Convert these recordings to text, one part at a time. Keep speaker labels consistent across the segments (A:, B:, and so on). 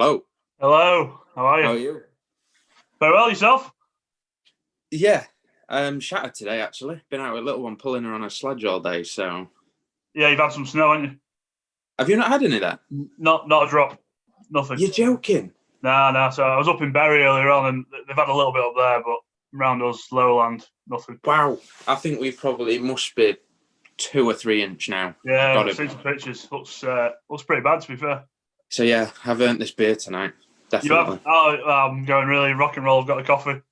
A: Hello.
B: Hello, how are
A: How
B: you?
A: are you?
B: Very well, yourself?
A: Yeah, shattered today actually. Been out with little one pulling her on a sledge all day. So,
B: Yeah, you've had some snow, haven't
A: have you not had any of that?
B: you? Not a drop, nothing.
A: You're joking.
B: Nah. So I was up in Bury earlier on, and they've had a little bit up there, but around us, lowland, nothing.
A: Wow. I think we probably must be 2 or 3 inch now.
B: Yeah,
A: Got
B: I've
A: it.
B: seen some pictures. Looks pretty bad, to be fair.
A: So yeah, I've earned this beer tonight.
B: You have?
A: Definitely.
B: Oh, I'm going really rock and roll. I've got a coffee.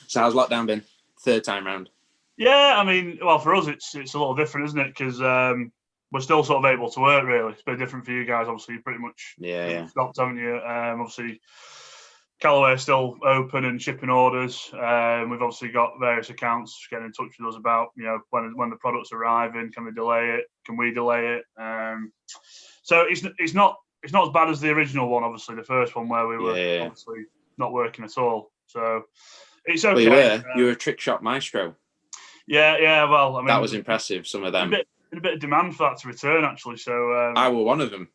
A: So how's lockdown been? Third time round.
B: Yeah, I mean, well, for us, it's a little different, isn't it? Because we're still sort of able to work. Really, it's a bit different for you guys. Obviously, you pretty much
A: Yeah.
B: stopped, haven't you? Obviously, Callaway is still open and shipping orders. We've obviously got various accounts getting in touch with us about, when the product's arriving, can they delay it? Can we delay it? So it's not as bad as the original one, obviously the first one where we were
A: Yeah.
B: obviously not working at all. So it's
A: Well,
B: okay.
A: you were a trick shot maestro.
B: Yeah. Well, I mean,
A: That was impressive. Some of them.
B: a bit of demand for that to return actually. So
A: I were one of them.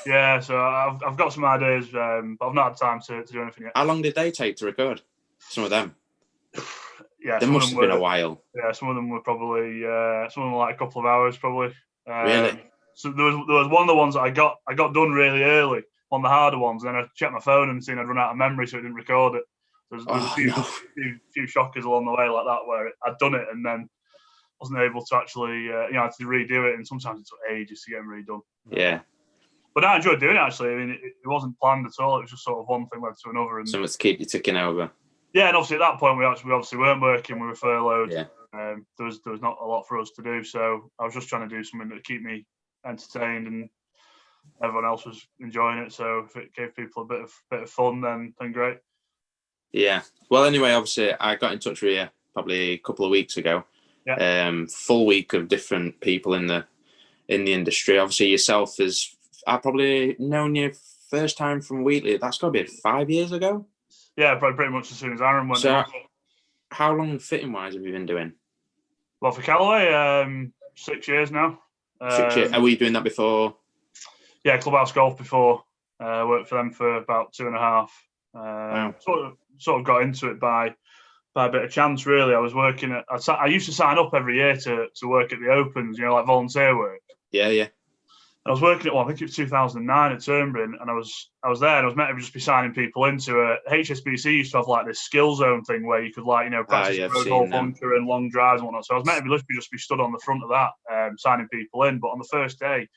B: yeah. So I've got some ideas, but I've not had time to do anything yet.
A: How long did they take to record? Some of them.
B: Yeah,
A: There must have been a while.
B: Yeah, some of them were probably some of them were like a couple of hours probably.
A: Really?
B: So there was one of the ones that I got done really early, one of the harder ones, and then I checked my phone and seen I'd run out of memory, so it didn't record it. There was a few shockers along the way like that where I'd done it and then wasn't able to actually I had to redo it, and sometimes it took ages to get them redone.
A: Yeah.
B: But I enjoyed doing it actually. I mean, it wasn't planned at all. It was just sort of one thing led to another, and
A: Something to keep you ticking over.
B: yeah, and obviously at that point we obviously weren't working. We were furloughed.
A: Yeah.
B: There was not a lot for us to do, so I was just trying to do something that would keep me entertained, and everyone else was enjoying it. So if it gave people a bit of fun, then great.
A: Yeah. Well, anyway, obviously I got in touch with you probably a couple of weeks ago.
B: Yeah.
A: Full week of different people in the industry. Obviously yourself I probably known you first time from Wheatley. That's got to be 5 years ago.
B: Yeah, probably pretty much as soon as Aaron went.
A: So, how long fitting wise have you been doing?
B: Well, for Callaway, 6 years now.
A: 6 years. Are we doing that before?
B: Yeah, Clubhouse Golf before. Worked for them for about 2.5.
A: Wow.
B: Sort of got into it by a bit of chance, really. I was working I used to sign up every year to work at the Opens, like volunteer work.
A: Yeah.
B: I was working at, I think it was 2009 at Turnberry, and I was there, and I was meant to just be signing people into a HSBC used to have like this skill zone thing where you could practice road hole bunker and long drives and whatnot. So I was meant to just be stood on the front of that, signing people in. But on the first day,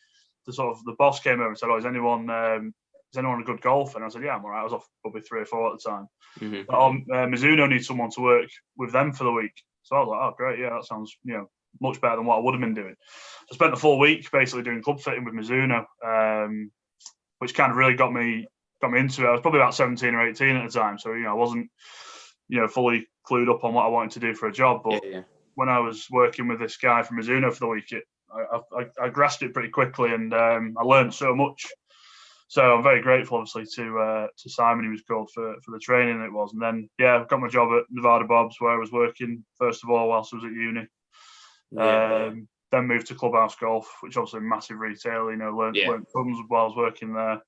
B: the boss came over and said, "Oh, is anyone a good golfer?" And I said, "Yeah, I'm all right." I was off probably 3 or 4 at the time.
A: Mm-hmm.
B: But Mizuno needs someone to work with them for the week. So I was like, "Oh, great, yeah, that sounds much better than what I would have been doing." So I spent the full week basically doing club fitting with Mizuno, which kind of really got me into it. I was probably about 17 or 18 at the time, so I wasn't fully clued up on what I wanted to do for a job. But when I was working with this guy from Mizuno for the week, I grasped it pretty quickly, and I learned so much. So I'm very grateful, obviously, to Simon, he was called for the training it was. And then, I got my job at Nevada Bob's, where I was working, first of all, whilst I was at uni. Then moved to Clubhouse Golf, which obviously massive retail, learned tons while I was working there.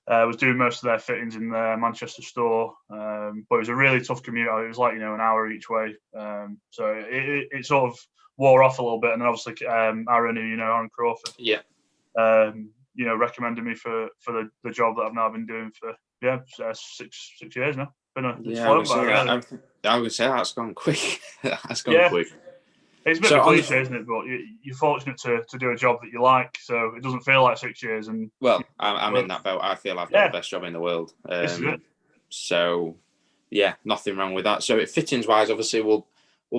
B: I was doing most of their fittings in their Manchester store, but it was a really tough commute. It was like, an hour each way. So it sort of wore off a little bit. And then obviously Aaron, Aaron Crawford.
A: Yeah.
B: Recommended me for the job that I've now been doing for 6 years now.
A: I would say that's gone quick. That's gone quick.
B: It's a bit of a cliche, isn't it? But you're fortunate to do a job that you like, so it doesn't feel like 6 years. And
A: I'm in that boat. I feel I've got the best job in the world.
B: This is it.
A: So nothing wrong with that. So fittings wise, obviously we'll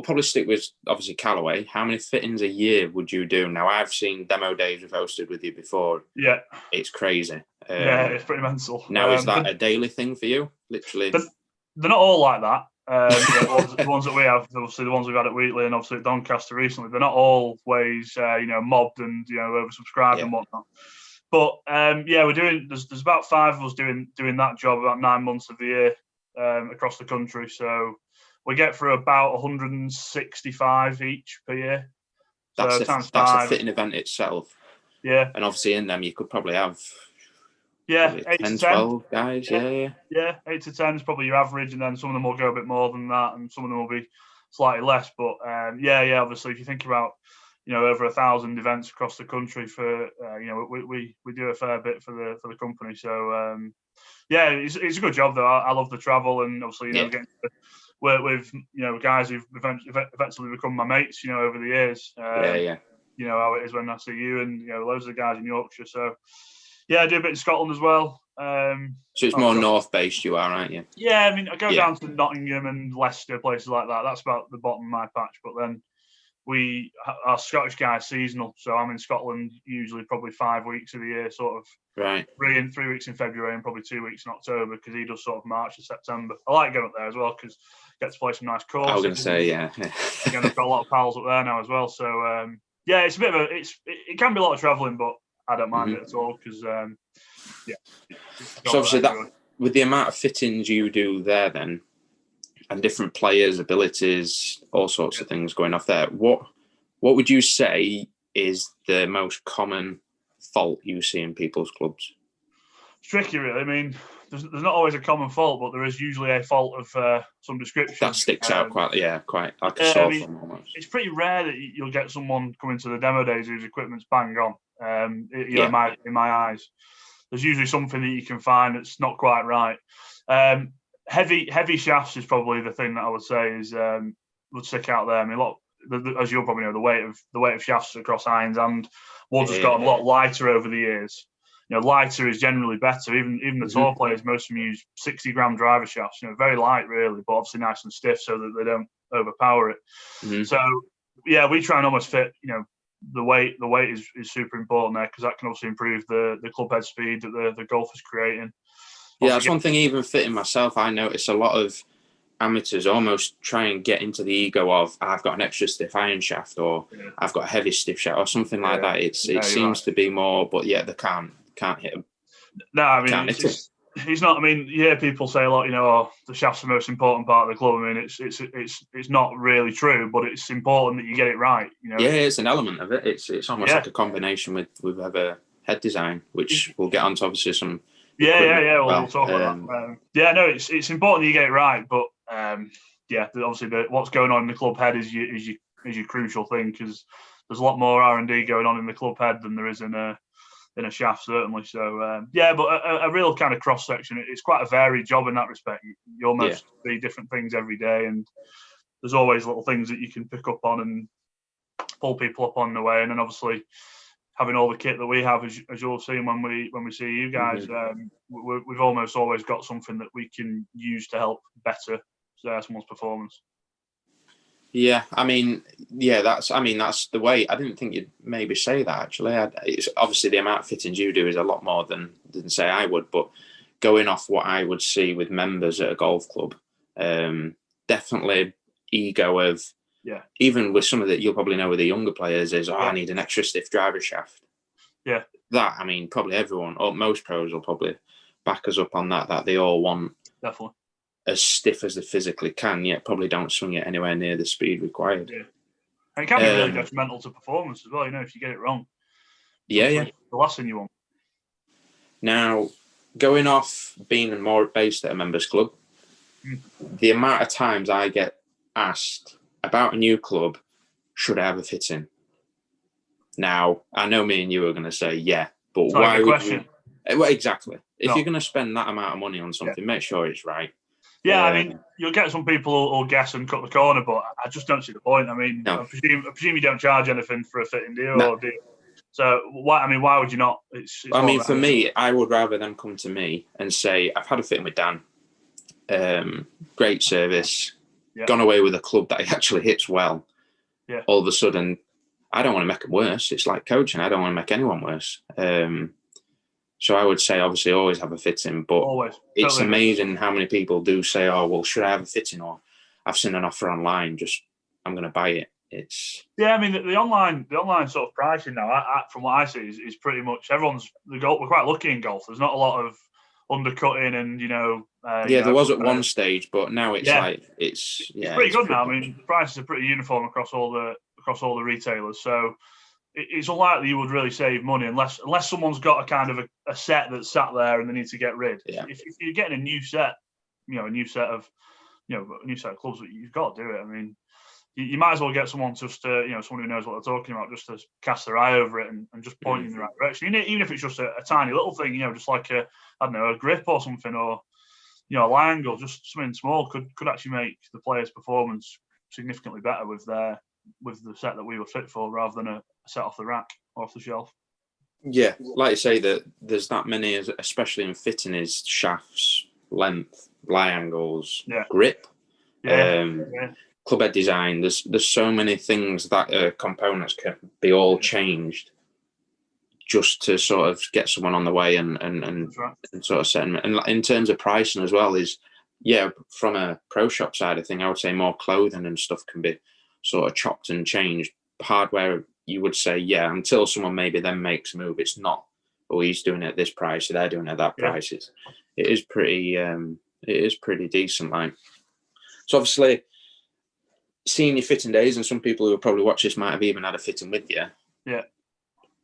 A: probably stick with obviously Callaway. How many fittings a year would you do? Now I've seen demo days we've hosted with you before.
B: Yeah,
A: it's crazy.
B: It's pretty mental.
A: Now is that a daily thing for you? Literally,
B: they're not all like that. The ones that we have, obviously the ones we've had at Wheatley and obviously at Doncaster recently, they're not always mobbed and oversubscribed and whatnot. But we're doing. There's about 5 of us doing that job about 9 months of the year across the country. So we get through about 165 each per year.
A: That's a fitting event itself.
B: Yeah.
A: And obviously in them you could probably have
B: Yeah,
A: Probably
B: 8
A: 10,
B: to 10.
A: 12 guys.
B: Yeah,
A: Yeah.
B: yeah, 8 to 10 is probably your average, and then some of them will go a bit more than that, and some of them will be slightly less. But yeah, obviously, if you think about over 1,000 events across the country for we do a fair bit for the company. So yeah, it's a good job though. I love the travel, and obviously
A: Yeah.
B: getting to work with guys who've eventually become my mates over the years.
A: Yeah.
B: How it is when I see you and loads of the guys in Yorkshire. So yeah, I do a bit in Scotland as well.
A: So it's more north based, you are, aren't you?
B: Yeah, I mean, I go
A: Yeah.
B: down to Nottingham and Leicester, places like that. That's about the bottom of my patch. But then our Scottish guys seasonal, so I'm in Scotland usually probably 5 weeks of the year, sort of
A: Right.
B: 3 weeks in February and probably 2 weeks in October, because he does sort of March to September. I like going up there as well because I get to play some nice courses.
A: I was going to say, yeah.
B: Again, I've got a lot of pals up there now as well. So yeah, it's a bit of it can be a lot of travelling, but I don't mind it at all because yeah.
A: So obviously with the amount of fittings you do there, then, and different players' abilities, all sorts of things going off there, what would you say is the most common fault you see in people's clubs?
B: It's tricky, really. I mean, there's not always a common fault, but there is usually a fault of some description.
A: That sticks out quite like a sore thumb almost.
B: It's pretty rare that you'll get someone coming to the demo days whose equipment's bang on. In my eyes, there's usually something that you can find that's not quite right. Heavy shafts is probably the thing that I would say is would stick out there. I mean, as you'll probably know, the weight of shafts across irons and woods has got a lot lighter over the years. Lighter is generally better. Even the tour players, most of them use 60-gram driver shafts. Very light, really, but obviously nice and stiff so that they don't overpower it. So yeah, we try and almost fit. The weight is super important there because that can also improve the club head speed that the golf is creating.
A: Yeah, that's one thing. Even fitting myself, I notice a lot of amateurs almost try and get into the ego of I've got an extra stiff iron shaft or I've got a heavy stiff shaft or something like that. It seems to be more, but yeah, they can't hit them.
B: No, I mean he's not. I mean, yeah, people say a lot. The shaft's the most important part of the club. I mean, it's not really true, but it's important that you get it right.
A: Yeah, it's an element of it. It's almost like a combination with a head design, which we'll get onto obviously some.
B: Yeah. We'll talk about that. Yeah, no, it's important that you get it right, but obviously what's going on in the club head is your crucial thing because there's a lot more R&D going on in the club head than there is in a shaft, certainly. So but a real kind of cross section. It's quite a varied job in that respect. You almost see different things every day, and there's always little things that you can pick up on and pull people up on the way. And then obviously having all the kit that we have, as you'll see when we see you guys, we've almost always got something that we can use to help better someone's performance.
A: Yeah, that's the way. I didn't think you'd maybe say that actually. It's obviously the amount of fittings you do is a lot more than say I would, but going off what I would see with members at a golf club, definitely ego of even with some of that you'll probably know with the younger players is I need an extra stiff driver shaft.
B: Yeah,
A: that probably everyone or most pros will probably back us up on that they all want
B: definitely
A: as stiff as they physically can, yet probably don't swing it anywhere near the speed required.
B: Yeah. And it can be really detrimental to performance as well, if you get it wrong.
A: Yeah.
B: The last thing you want.
A: Now, going off being more based at a members club, the amount of times I get asked about a new club, should I have a fitting? Now, I know me and you are going to say, yeah, but why would you? Well, exactly. If you're going to spend that amount of money on something, make sure it's right.
B: Yeah, I mean, you'll get some people who'll guess and cut the corner, but I just don't see the point. I mean, no. I presume you don't charge anything for a fitting deal, or do you? So why would you not?
A: For me, I would rather them come to me and say, I've had a fitting with Dan. Great service. Gone away with a club that he actually hits well.
B: Yeah.
A: All of a sudden, I don't want to make it worse. It's like coaching. I don't want to make anyone worse. So I would say, obviously, always have a fitting. But it's amazing how many people do say, "Oh, well, should I have a fitting?" Or I've seen an offer online. I'm going to buy it.
B: I mean, the online sort of pricing now, from what I see, is pretty much we're quite lucky in golf. There's not a lot of undercutting and
A: there was at one stage, but now it's it's
B: pretty good now. I mean, the prices are pretty uniform across all the retailers. So it's unlikely you would really save money unless someone's got a kind of a set that's sat there and they need to get rid.
A: Yeah.
B: If you're getting a new set, a new set of clubs, you've got to do it. I mean, you might as well get someone just to, someone who knows what they're talking about, just to cast their eye over it and just point you in the right direction. Even if it's just a tiny little thing, just like a grip or something, or a lie angle, just something small could actually make the player's performance significantly better with the set that we were fit for, rather than a set off the rack or off the shelf.
A: Yeah, like you say, that there's that many, especially in fitting, is shafts, length, lie angles, grip, club head design. There's so many things that components can be all changed just to sort of get someone on the way and sort of set them. And in terms of pricing as well, from a pro shop side of thing, I would say more clothing and stuff can be sort of chopped and changed. Hardware, you would say, until someone maybe then makes a move, it's not, he's doing it at this price, or they're doing it at that price. It is pretty decent. Like, so obviously, seeing your fitting days, and some people who will probably watch this might have even had a fitting with you.
B: Yeah.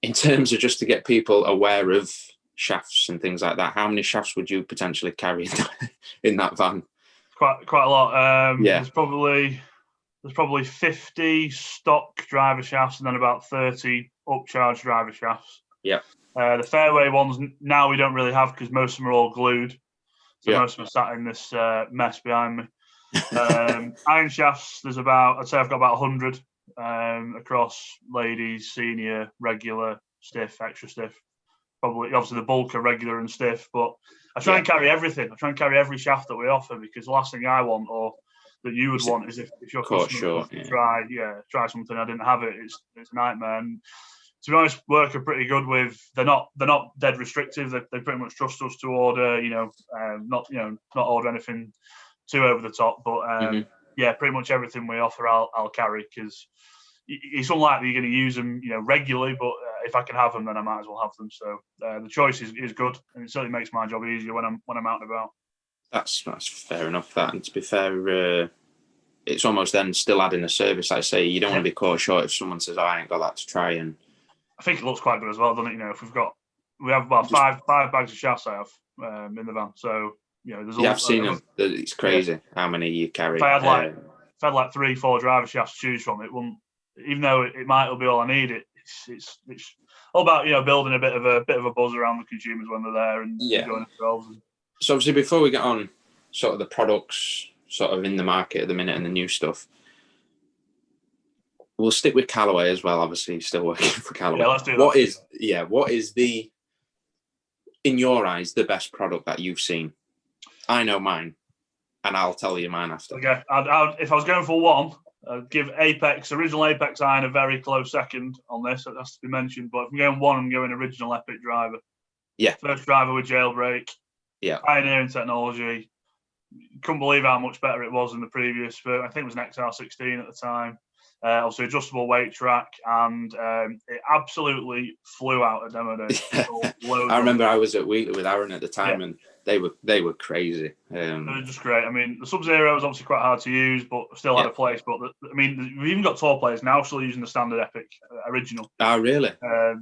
A: In terms of just to get people aware of shafts and things like that, how many shafts would you potentially carry in that van?
B: Quite a lot. There's probably 50 stock driver shafts and then about 30 upcharged driver shafts.
A: Yeah.
B: The fairway ones now we don't really have, because most of them are all glued. So most of them are sat in this mess behind me. Iron shafts, I'd say I've got about 100 across ladies, senior, regular, stiff, extra stiff. Probably, obviously, the bulk are regular and stiff, but I try and carry everything. I try and carry every shaft that we offer, because the last thing I want, or that you would want, is if your customer try something, I didn't have it. It's a nightmare. And to be honest, work are pretty good with. They're not dead restrictive. They pretty much trust us to order. Not order anything too over the top. But pretty much everything we offer, I'll carry, because it's unlikely you're going to use them, regularly. But if I can have them, then I might as well have them. So the choice is good, and it certainly makes my job easier when I'm out and about. That's
A: fair enough. That, and to be fair, it's almost then still adding a service. Like I say, you don't want to be caught short if someone says, I ain't got that to try. And
B: I think it looks quite good as well, doesn't it? If we have about five bags of shafts I have in the van. So there's
A: I've seen them. It's crazy how many you carry.
B: If I had like 3-4 driver shafts to choose from, it wouldn't. Even though it might be all I need, it's all about building a bit of a buzz around the consumers when they're there and enjoying themselves.
A: So obviously, before we get on sort of the products sort of in the market at the minute and the new stuff, we'll stick with Callaway as well. Obviously, still working for Callaway.
B: Yeah, let's do that.
A: What is the, in your eyes, the best product that you've seen? I know mine, and I'll tell you mine after.
B: Okay, if I was going for one, I'd give original Apex Iron a very close second on this. It has to be mentioned. But if I'm going one, I'm going original Epic driver.
A: Yeah.
B: First driver with jailbreak.
A: Yeah.
B: Pioneering technology. Couldn't believe how much better it was than the previous. I think it was an XR16 at the time. Also adjustable weight track, and it absolutely flew out at demo day.
A: I remember I was at Wheatley with Aaron at the time, and they were crazy.
B: They were just great. I mean, the Sub-Zero was obviously quite hard to use, but still had a place. But we've even got tour players now still using the standard Epic original.
A: Oh, really?
B: I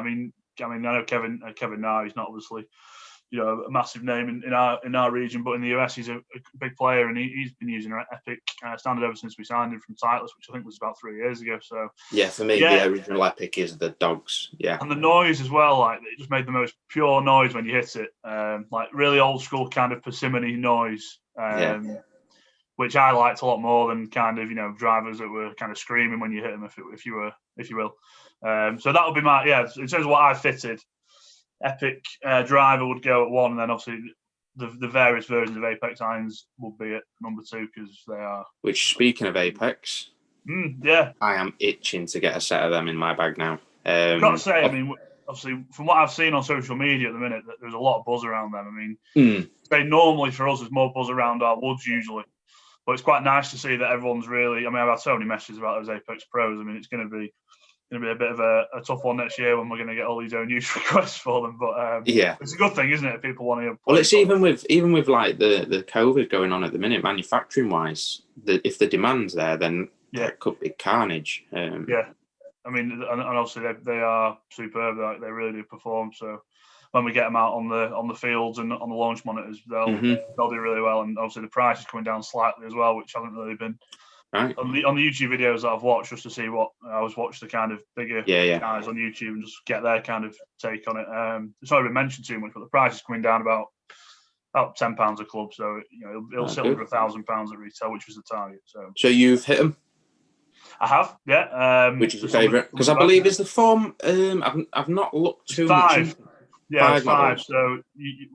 B: mean, I know Kevin now. He's not obviously a massive name in our region, but in the US he's a big player, and he's been using Epic standard ever since we signed him from Titleist, which I think was about 3 years ago. So
A: for me, the original Epic is the dogs. And
B: the noise as well, like it just made the most pure noise when you hit it, like really old school kind of persimmon noise, which I liked a lot more than kind of drivers that were kind of screaming when you hit them, if you will. So that would be my in terms of what I fitted. Epic driver would go at one, and then obviously the various versions of Apex irons would be at number 2, because they are.
A: Which, speaking of Apex, I am itching to get a set of them in my bag now.
B: I've got to say, I mean, obviously from what I've seen on social media at the minute, that there's a lot of buzz around them. I mean, say normally for us there's more buzz around our woods usually, but it's quite nice to see that everyone's really. I mean, I've had so many messages about those Apex Pros. I mean, it's going to be a bit of a tough one next year when we're going to get all these own use requests for them. But it's a good thing, isn't it? If people want to.
A: Well, it's even with like the COVID going on at the minute, manufacturing wise, if the demand's there, then it could be carnage.
B: I I mean, and obviously they are superb. They really do perform. So when we get them out on the fields and on the launch monitors, they'll do really well. And obviously the price is coming down slightly as well, which hasn't really been
A: right
B: on the YouTube videos that I've watched, just to see what I always watch the kind of bigger guys on YouTube and just get their kind of take on it. It's not been mentioned too much, but the price is coming down about £10 a club, so it'll sit under £1,000 at retail, which was the target. So
A: you've hit them.
B: I have, yeah.
A: Which is your favourite? Because I believe is the form. I've not looked too much.
B: Yeah, it's five. So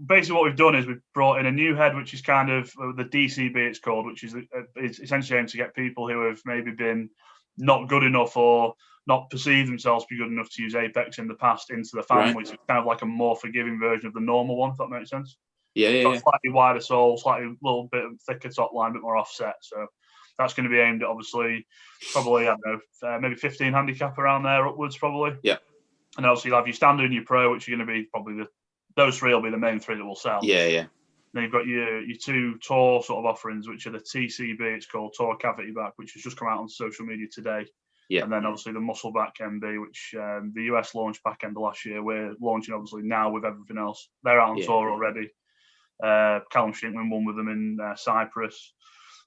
B: basically, what we've done is we've brought in a new head, which is kind of the DCB, it's called, which is it's essentially aimed to get people who have maybe been not good enough or not perceived themselves to be good enough to use Apex in the past into the family. Right. So it's kind of like a more forgiving version of the normal one, if that makes sense.
A: Yeah.
B: Slightly wider sole, slightly a little bit thicker top line, a bit more offset. So that's going to be aimed at obviously probably, I don't know, maybe 15 handicap around there upwards probably.
A: Yeah.
B: And obviously you'll have your standard and your pro, which are going to be probably those three will be the main three that will sell.
A: Yeah.
B: Then you've got your two Tor sort of offerings, which are the TCB, it's called Tor Cavity Back, which has just come out on social media today.
A: Yeah.
B: And then obviously the Muscle Back MB, which the US launched back end of last year. We're launching obviously now with everything else. They're out on tour already. Callum Shinkman won with them in Cyprus.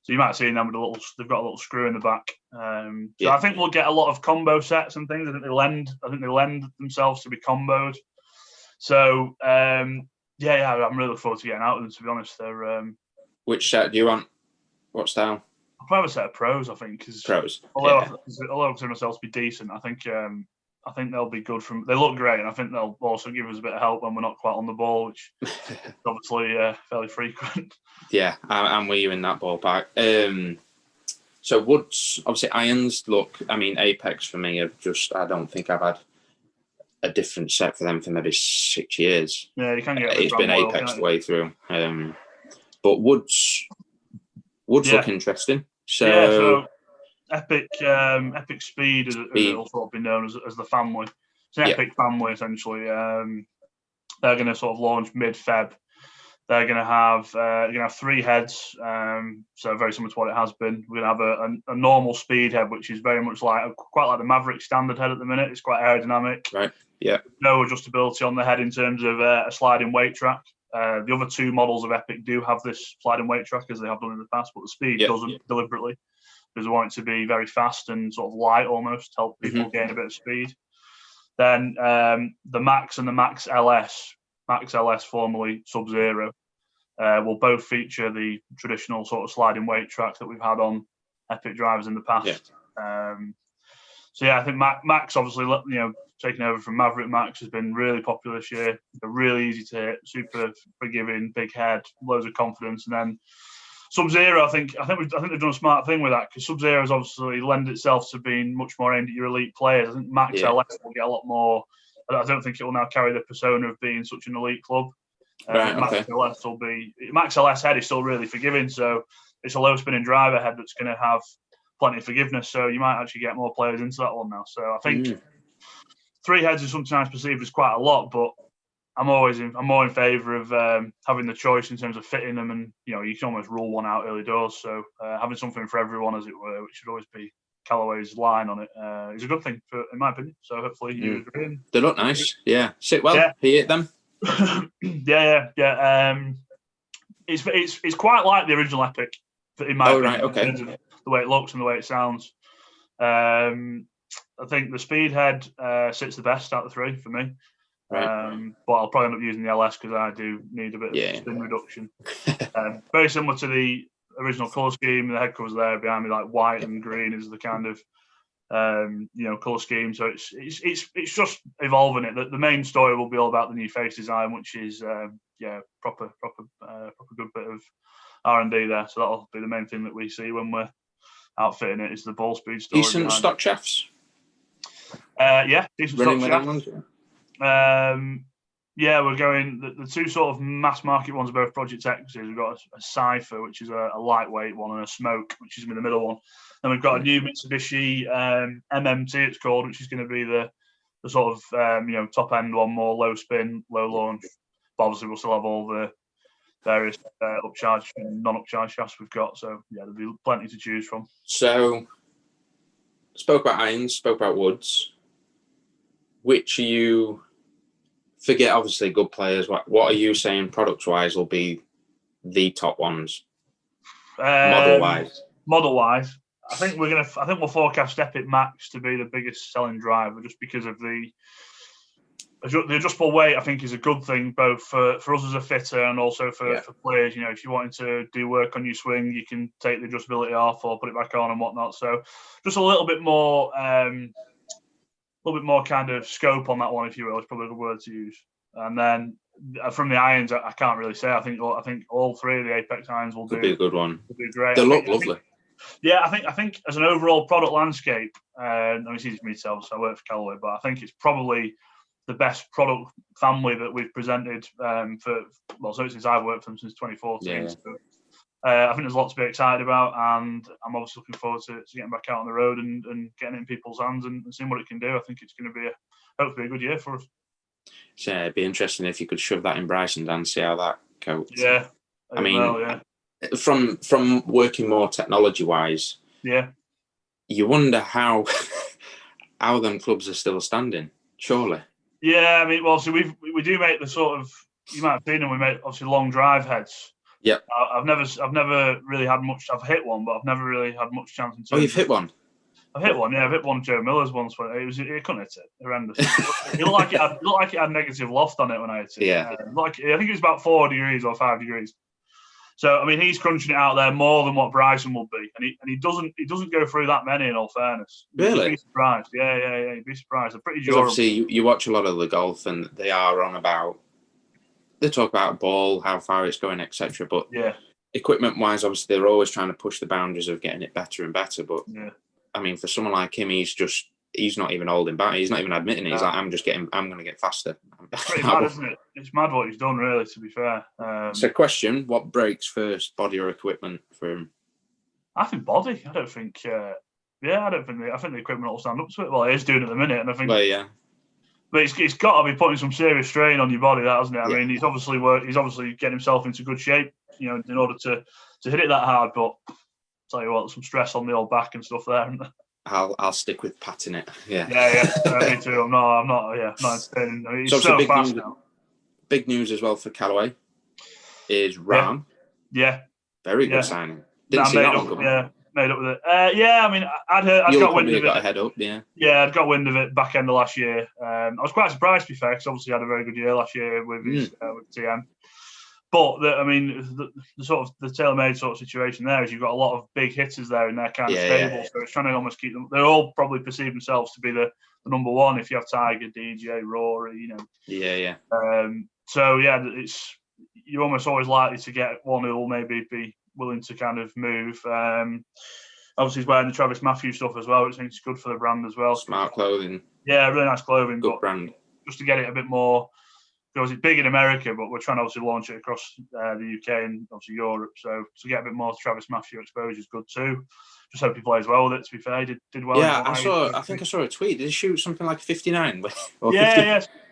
B: So you might have seen them with they've got a little screw in the back. So I think we'll get a lot of combo sets and things. I think they lend themselves to be comboed. So I'm really looking forward to getting out of them, to be honest. They're
A: which set do you want? What style?
B: I'll probably have a set of pros, I think.
A: Pros.
B: Although I consider myself to be decent, I think they'll be good they look great, and I think they'll also give us a bit of help when we're not quite on the ball, which is obviously fairly frequent.
A: Yeah, I'm with you in that ballpark. So Woods, obviously irons, look, I mean, Apex for me I don't think I've had a different set for them for maybe 6 years.
B: Yeah, you can get
A: it's been Apex the way through. But Woods look interesting. So
B: Epic Speed, as it'll sort of be known as the family. It's an Epic family, essentially. They're going to sort of launch mid-Feb. They're going to have 3 heads, so very similar to what it has been. We're going to have a normal speed head, which is very much quite like the Maverick standard head at the minute. It's quite aerodynamic.
A: Right. Yeah.
B: No adjustability on the head in terms of a sliding weight track. The other 2 models of Epic do have this sliding weight track, as they have done in the past, but the speed doesn't deliberately, because they want it to be very fast and sort of light almost, to help people gain a bit of speed. Then the Max and the Max LS, formerly Sub-Zero, will both feature the traditional sort of sliding weight track that we've had on Epic drivers in the past. I think Max, obviously, taking over from Maverick Max, has been really popular this year. They're really easy to hit, super forgiving, big head, loads of confidence. And then Sub-Zero, I think they've done a smart thing with that, because Sub-Zero has obviously lent itself to being much more aimed at your elite players. I think Max LS will get a lot more. I don't think it will now carry the persona of being such an elite club. Max LS head is still really forgiving, so it's a low spinning driver head that's going to have plenty of forgiveness. So you might actually get more players into that one now. So I think 3 heads is sometimes perceived as quite a lot, but I'm more in favour of having the choice in terms of fitting them, and you can almost rule one out early doors. So having something for everyone, as it were, which should always be Callaway's line on it, is a good thing, in my opinion. So hopefully you agree.
A: They look nice. Yeah, sit well. Yeah. You hit them.
B: Yeah. It's quite like the original Epic, in my opinion, in terms of the way it looks and the way it sounds. I think the Speedhead sits the best out of the 3 for me. Right. But I'll probably end up using the LS because I do need a bit of spin reduction. Very similar to the original colour scheme. The head covers there behind me, like white and green is the kind of colour scheme. So it's just evolving it. The main story will be all about the new face design, which is proper good bit of R&D there. So that'll be the main thing that we see when we're outfitting it, is the ball speed story.
A: Decent stock shafts.
B: Decent
A: running
B: stock shafts. We're going. The 2 sort of mass market ones are both Project X's. We've got a Cypher, which is a lightweight one, and a Smoke, which is in the middle one. Then we've got a new Mitsubishi MMT, it's called, which is going to be the sort of top end one, more low spin, low launch. But obviously, we'll still have all the various upcharge and non-upcharge shafts we've got. So there'll be plenty to choose from.
A: So, spoke about irons, spoke about woods. which you forget? Obviously, good players. What are you saying? Products wise, will be the top ones. Model wise.
B: Model wise, I think we'll forecast Epic Max to be the biggest selling driver, just because of the adjustable weight. I think is a good thing both for us as a fitter and also for players. You know, if you wanted to do work on your swing, you can take the adjustability off or put it back on and whatnot. So just a little bit more kind of scope on that one, if you will. It's probably a good word to use. And then from the irons, I can't really say. I think all three of the Apex irons will
A: be a good one.
B: Will be great.
A: They look lovely.
B: I think as an overall product landscape, it's easy for me to tell, so I work for Callaway, but I think it's probably the best product family that we've presented since I've worked for them since 2014.
A: Yeah.
B: So, I think there's a lot to be excited about, and I'm obviously looking forward to getting back out on the road and getting it in people's hands and seeing what it can do. I think it's going to be hopefully a good year for us.
A: Yeah, it'd be interesting if you could shove that in Bryson, Dan, see how that goes.
B: Yeah.
A: I mean, from working more technology-wise, you wonder how them clubs are still standing, surely.
B: Yeah, I mean, well, so we do make the sort of, you might have seen them, we make obviously long drive heads.
A: Yeah.
B: I've never really had much. I've hit one, but I've never really had much chance.
A: You've hit one?
B: I've hit one. Yeah, I've hit one. Joe Miller's once. But it couldn't hit it. Horrendous. It looked like it had negative loft on it when I hit it.
A: Yeah.
B: I think it was about 4 degrees or 5 degrees. So I mean, he's crunching it out there more than what Bryson will be, and he doesn't go through that many. In all fairness,
A: really,
B: you'd be surprised. Yeah, you'd be surprised. They're pretty durable.
A: Obviously, you watch a lot of the golf, and they are on about. They talk about ball, how far it's going, etc. But equipment-wise, obviously, they're always trying to push the boundaries of getting it better and better. But I mean, for someone like him, he's not even holding back. He's not even admitting it. He's like, I'm going to get faster.
B: It's pretty mad, isn't it? It's mad what he's done, really, to be fair.
A: So, question, what breaks first, body or equipment for him?
B: I think body. I think the equipment will stand up to it. Well, it is doing it at the minute, and I think...
A: Well, yeah.
B: But it's got to be putting some serious strain on your body, that, hasn't it? I mean, he's obviously getting himself into good shape, you know, in order to hit it that hard. But I'll tell you what, some stress on the old back and stuff there.
A: I'll stick with patting it. Yeah.
B: Me too. I'm not entertaining. I mean, he's so fast now.
A: Big news as well for Callaway is Ram.
B: Yeah.
A: Very good signing. Didn't see that one coming.
B: Yeah. Made up with it. I mean, I'd got wind of it.
A: Got a head up, yeah.
B: Yeah, I'd got wind of it back end of last year. I was quite surprised, to be fair, because obviously he had a very good year last year with TM. But the sort of the tailor-made sort of situation there is you've got a lot of big hitters there in their kind of stable, so it's trying to almost keep them. They all probably perceive themselves to be the number one. If you have Tiger, DJ, Rory, you know.
A: Yeah.
B: You're almost always likely to get one who will maybe be willing to kind of move. Obviously, he's wearing the Travis Matthews stuff as well, which I think is good for the brand as well.
A: Smart clothing.
B: Yeah, really nice clothing.
A: Good brand.
B: Just to get it a bit more, because it's big in America, but we're trying to obviously launch it across the UK and obviously Europe. So to get a bit more Travis Matthews exposure is good too. Just hope he plays well with it, to be fair. He did well.
A: Yeah, I think I saw a tweet. Did he shoot something like 59?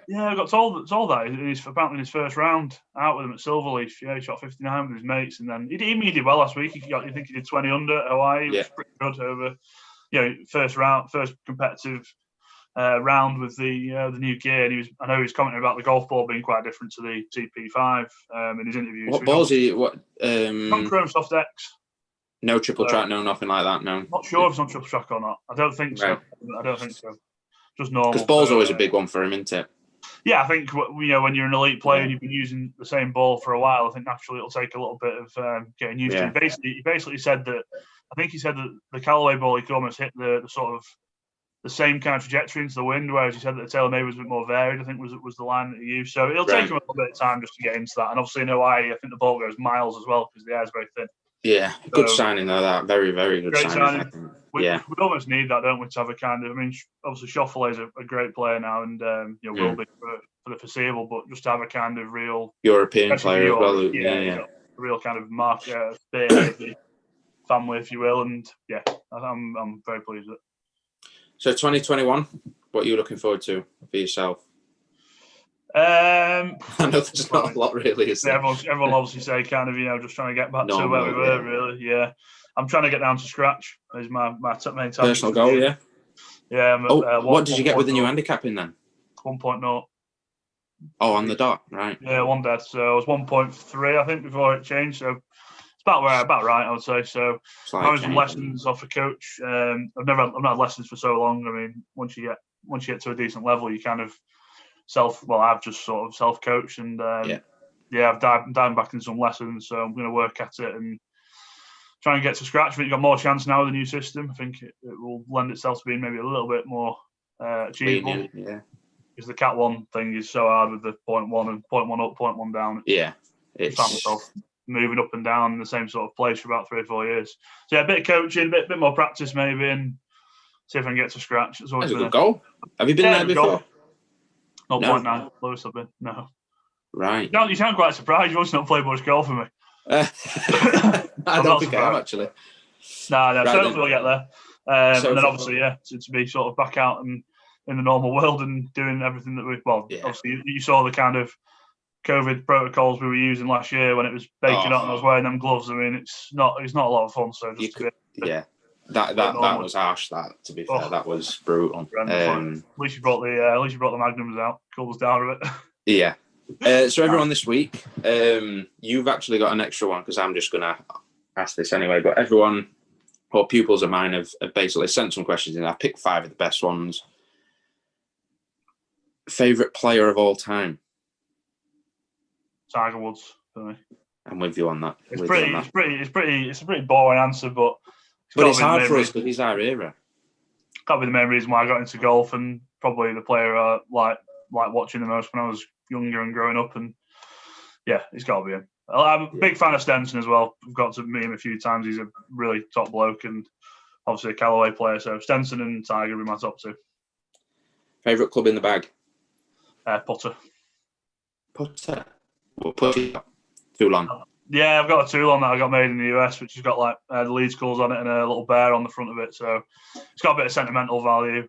B: Yeah, I got told that. He's apparently in his first round out with him at Silverleaf. Yeah, he shot 59 with his mates, and then he did well last week. I think he did 20 under at Hawaii, which was pretty good over, first competitive round with the new gear. And I know he was commenting about the golf ball being quite different to the TP5 in his interviews.
A: What balls he?
B: Not Chrome Soft X.
A: No triple track, no nothing like that. No.
B: Not sure if it's on triple track or not. I don't think so. I don't think so. Just normal.
A: Because ball's always a big one for him, isn't it?
B: Yeah, I think when you're an elite player and you've been using the same ball for a while, I think naturally it'll take a little bit of getting used to. He basically said that the Callaway ball he could almost hit the sort of the same kind of trajectory into the wind, whereas he said that the TaylorMade was a bit more varied. I think was the line that he used. So it'll take him a little bit of time just to get into that. And obviously in Hawaii, I think the ball goes miles as well because the air is very thin.
A: Yeah, good signing though. That very, very good signing.
B: We almost need that, don't we, to have a kind of. I mean, obviously Schauffele is a great player now, and will be for the foreseeable. But just to have a kind of real
A: European player as well.
B: A real kind of market family, if you will, and I'm very pleased with it.
A: So 2021, what are you looking forward to for yourself?
B: I
A: know there's not a lot really, is there?
B: Everyone obviously say kind of, just trying to get back to where we were, really. Yeah. I'm trying to get down to scratch is my main target.
A: Personal goal, yeah?
B: Yeah.
A: What did you get with the new handicapping then?
B: 1.0.
A: Oh, on the dot, right?
B: Yeah, one dead. So I was 1.3, I think, before it changed. So it's about right, I would say. So having some lessons off a coach. I've not had lessons for so long. I mean, once you get to a decent level, you kind of I've just sort of self-coached, and I've dived back into some lessons. So I'm going to work at it and try and get to scratch. I think you've got more chance now with the new system. I think it will lend itself to being maybe a little bit more achievable.
A: Lenient, yeah.
B: Because the Cat 1 thing is so hard with the 0.1 and 0.1 up, 0.1 down.
A: Yeah.
B: It's found myself moving up and down in the same sort of place for about 3 or 4 years. So yeah, a bit of coaching, a bit more practice maybe, and see if I can get to scratch. It's always
A: That's a good goal. Have you been there before?
B: 0.9, lowest I've been. No.
A: Right.
B: You sound quite surprised. You must not play much golf for me.
A: I don't think I am, actually.
B: No. Right, so hopefully we'll get there. And then obviously, to be sort of back out and in the normal world and doing everything that obviously you saw the kind of COVID protocols we were using last year when it was baking hot and I was wearing them gloves. I mean, it's not a lot of fun. So
A: that was harsh. That, to be fair, that was brutal.
B: At least you brought the magnums out, cooled us down a bit.
A: Yeah. So everyone this week, you've actually got an extra one because I'm just gonna ask this anyway. But everyone, or pupils of mine, have basically sent some questions in. I picked 5 of the best ones. Favorite player of all time?
B: Tiger Woods for me.
A: I'm with you on that.
B: It's a pretty boring answer, but
A: it's hard for us because he's our era.
B: That'll be the main reason why I got into golf, and probably the player I like watching the most when I was younger and growing up. And yeah, he's got to be him. I'm a big fan of Stenson as well. I've got to meet him a few times. He's a really top bloke and obviously a Callaway player. So Stenson and Tiger will be my top 2.
A: Favorite club in the bag?
B: Putter.
A: Putter? Well, Putter. Toulon.
B: Yeah, I've got a Toulon that I got made in the US, which has got like the Leeds colours on it and a little bear on the front of it. So it's got a bit of sentimental value.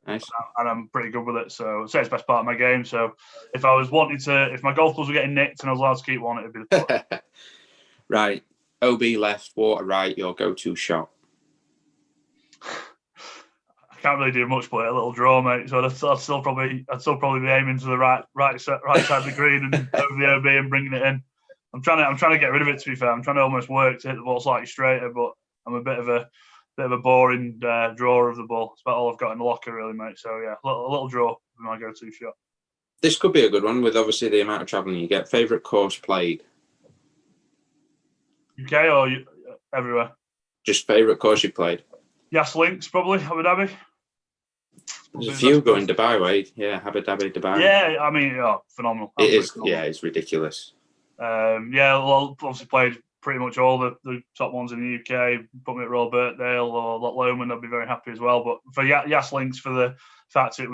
A: Nice.
B: And I'm pretty good with it. So I'd say it's the best part of my game. So if my golf clubs were getting nicked and I was allowed to keep one, it'd be the Putter.
A: Right. OB left, water right, your go-to shot.
B: I can't really do much but a little draw, mate. So I'd still probably be aiming to the right side of the green and over the OB and bringing it in. I'm trying to get rid of it. To be fair, I'm trying to almost work to hit the ball slightly straighter, but I'm a bit of a boring drawer of the ball. It's about all I've got in the locker, really, mate. So yeah, a little draw is my go-to shot.
A: This could be a good one with obviously the amount of travelling you get. Favorite course played?
B: UK or everywhere?
A: Just favorite course you played?
B: Yas Links, probably Abu Dhabi.
A: There's a few going Dubai way. Yeah, Abu Dhabi, Dubai.
B: Yeah, I mean, phenomenal.
A: It is. Phenomenal. Yeah, it's ridiculous.
B: Well, obviously played pretty much all the top ones in the UK. Put me at Royal Birkdale or Loch Lomond, I'd be very happy as well. But for Yas Links, for the fact I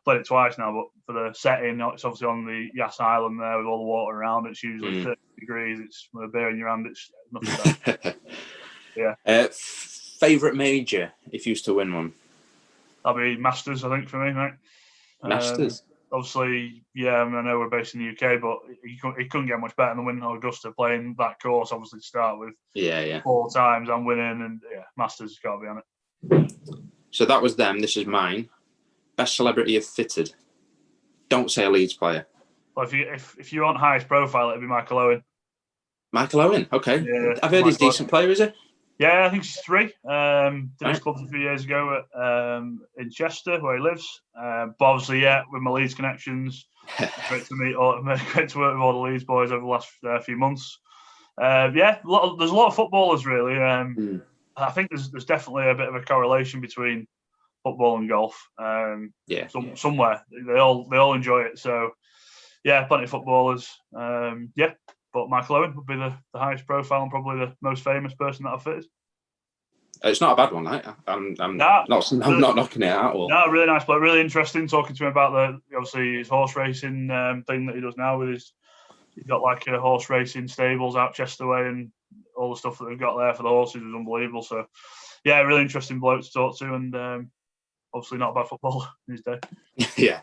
B: played it twice now, but for the setting, it's obviously on the Yas Island there with all the water around. It's usually 30 degrees. It's with a beer in your hand. It's nothing bad. Yeah.
A: Favorite major if you used to win one?
B: That'd be Masters, I think, for me, mate.
A: Masters.
B: Obviously, yeah, I know we're based in the UK, but he couldn't get much better than winning Augusta, playing that course, obviously, to start with.
A: Yeah.
B: 4 times and winning, and yeah, Masters has got to be on it.
A: So that was them. This is mine. Best celebrity you've fitted? Don't say a Leeds player.
B: Well, if you want highest profile, it'd be Michael Owen.
A: Michael Owen, okay.
B: Yeah,
A: I've heard he's a decent player, is he?
B: Yeah, I think he's 3. Did his clubs a few years ago in Chester, where he lives. But obviously, yeah, with my Leeds connections, great to work with all the Leeds boys over the last few months. There's a lot of footballers really. I think there's definitely a bit of a correlation between football and golf. Somewhere they all enjoy it. So yeah, plenty of footballers. But Michael Owen would be the highest profile and probably the most famous person that I've fitted.
A: It's not a bad one, right? I'm not knocking it out.
B: No, really nice player. Really interesting talking to him about obviously his horse racing thing that he does now with he's got like a horse racing stables out Chester way and all the stuff that they've got there for the horses was unbelievable. So yeah, really interesting bloke to talk to and obviously not a bad footballer in his day.
A: Yeah.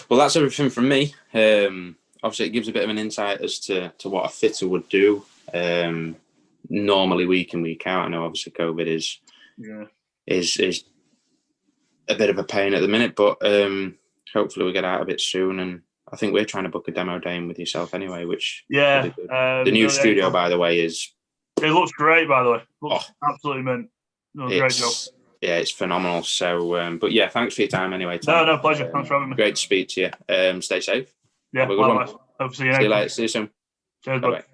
A: Well, that's everything from me. Obviously, it gives a bit of an insight as to what a fitter would do normally week in, week out. I know obviously COVID is a bit of a pain at the minute, but hopefully we get out of it soon. And I think we're trying to book a demo day in with yourself anyway, which
B: Yeah.
A: will be good. The new studio, by the way, is...
B: It looks great, by the way. Looks absolutely mint. Great job.
A: Yeah, it's phenomenal. So, but yeah, thanks for your time anyway, Tom.
B: No, pleasure. Thanks for having me.
A: Great to speak to you. Stay safe.
B: Yeah,
A: Have a good
B: likewise.
A: one.
B: Hope to see you
A: See you
B: next
A: later. See you soon.
B: Cheers,
A: Bye-bye.
B: bud.